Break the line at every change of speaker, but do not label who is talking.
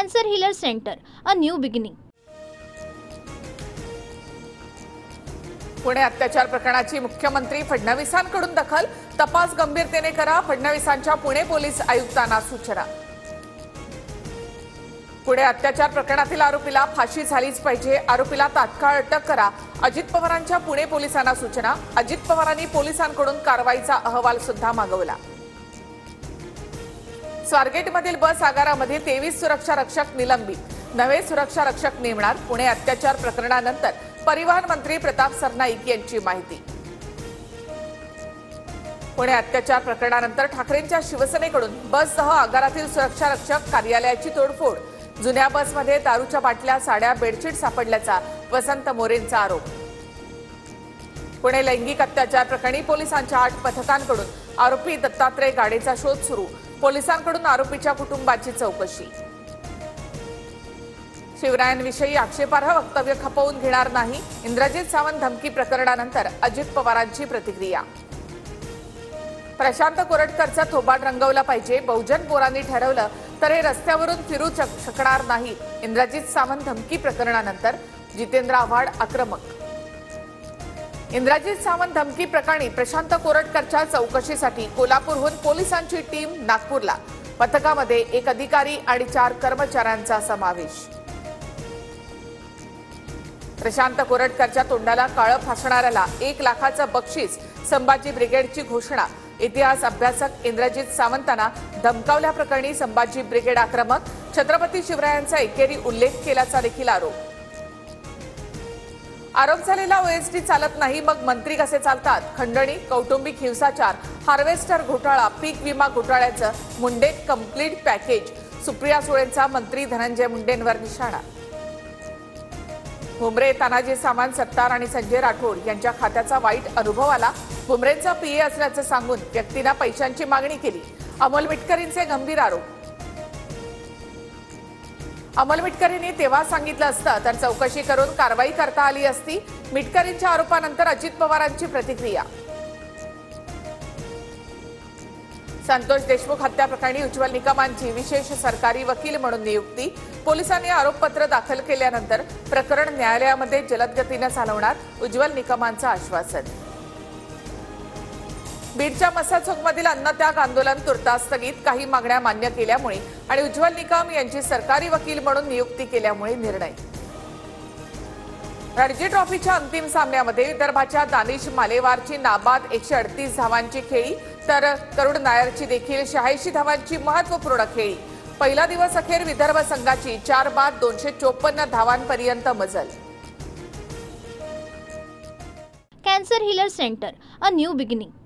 Cancer Healer Center, a new beginning.
Pune अत्याचार प्रकरणाची मुख्यमंत्री फडणवीसांकडून दखल, तपास गंभीरतेने करा, फडणवीसांच्या पुणे पोलीस आयुक्तांना सूचना. पुणे अत्याचार प्रकरणातील आरोपीला फाशी झालीच पाहिजे, आरोपीला तात्काळ अटक करा, अजित पवारांच्या पुणे पोलिसांना सूचना. अजित पवारांनी पोलिसांकडून कारवाईचा अहवाल सुद्धा मागवला. स्वारगेटमधील बस आगारामध्ये 23 सुरक्षा रक्षक निलंबित, नवे सुरक्षा रक्षक नेमणार. पुणे अत्याचार प्रकरणानंतर परिवहन मंत्री प्रताप सरनाईक यांची माहिती. पुणे अत्याचार प्रकरणानंतर ठाकरेंच्या शिवसेनेकडून बससह आगारातील सुरक्षा रक्षक कार्यालयाची तोडफोड, जुन्या बसमध्ये दारूच्या बाटल्या, साड्या, बेडशीट सापडल्याचा वसंत मोरेंचा आरोप. पुणे लैंगिक अत्याचार प्रकरणी पोलिसांच्या 8 पथकांकडून आरोपी दत्तात्रय गाडेचा शोध सुरू, पोलिसांकडून आरोपीच्या कुटुंबाची चौकशी. शिवरायांविषयी आक्षेपार्ह वक्तव्य खपवून घेणार नाही, इंद्रजित सावंत धमकी प्रकरणानंतर अजित पवारांची प्रतिक्रिया. प्रशांत कोरटकरचा थोबाड रंगवला पाहिजे, बहुजन पोरांनी ठरवलं तर हे रस्त्यावरून फिरू शकणार नाही, इंद्रजित सावंत धमकी प्रकरणानंतर जितेंद्र आव्हाड आक्रमक. इंद्रजित सावंत धमकी प्रकरणी प्रशांत कोरटकरच्या चौकशीसाठी कोल्हापूरहून पोलिसांची टीम नागपूरला, पथकामध्ये 1 अधिकारी आणि 4 कर्मचाऱ्यांचा समावेश. प्रशांत कोरटकरच्या तोंडाला काळं फासणाऱ्याला 1 लाखाचं बक्षीस, संभाजी ब्रिगेडची घोषणा. इतिहास अभ्यासक इंद्रजित सावंतांना धमकावल्याप्रकरणी संभाजी ब्रिगेड आक्रमक, छत्रपती शिवरायांचा एकेरी उल्लेख केल्याचा देखील आरोप. आरोप झालेला ओएसटी चालत नाही, मग मंत्री कसे चालतात? खंडणी, कौटुंबिक हिंसाचार, हार्वेस्टर घोटाळा, पीक विमा घोटाळ्याचं मुंडे कंप्लीट पॅकेज. सुप्रिया सुळेंचा मंत्री धनंजय मुंडेंवर निशाणा. भुमरे, तानाजी सावंत, सत्तार आणि संजय राठोड यांच्या खात्याचा वाईट अनुभव आला. भुमरेंचा पीए असल्याचं सांगून व्यक्तींना पैशांची मागणी केली. अमोल मिटकरींचे गंभीर आरोप. अमोल मिटकरींनी तेव्हा सांगितलं असतं तर चौकशी करून कारवाई करता आली असती. मिटकरींच्या आरोपानंतर अजित पवारांची प्रतिक्रिया. संतोष देशमुख हत्या प्रकरणी उज्ज्वल निकमांची विशेष सरकारी वकील म्हणून नियुक्ती. पोलिसांनी आरोपपत्र दाखल केल्यानंतर प्रकरण न्यायालयामध्ये जलद गतीनं चालवणार, उज्ज्वल निकमांचं आश्वासन. बीडच्या मसा चौकमधील अन्नत्याग आंदोलन तुर्तास स्थगित, काही मागण्या मान्य केल्यामुळे आणि उज्ज्वल निकम यांची सरकारी वकील म्हणून नियुक्ती केल्यामुळे निर्णय. रणजी ट्रॉफीच्या अंतिम सामन्यामध्ये विदर्भाच्या दानिश मालेवारची नाबाद 138 धावांची खेळी, तर करुण नायरची देखील 86 धावांची महत्त्वपूर्ण खेळी. पहिला दिवस अखेर विदर्भ संघाची 4 बाद 254 धावांपर्यंत मजल.
Cancer Healer Center, a new beginning.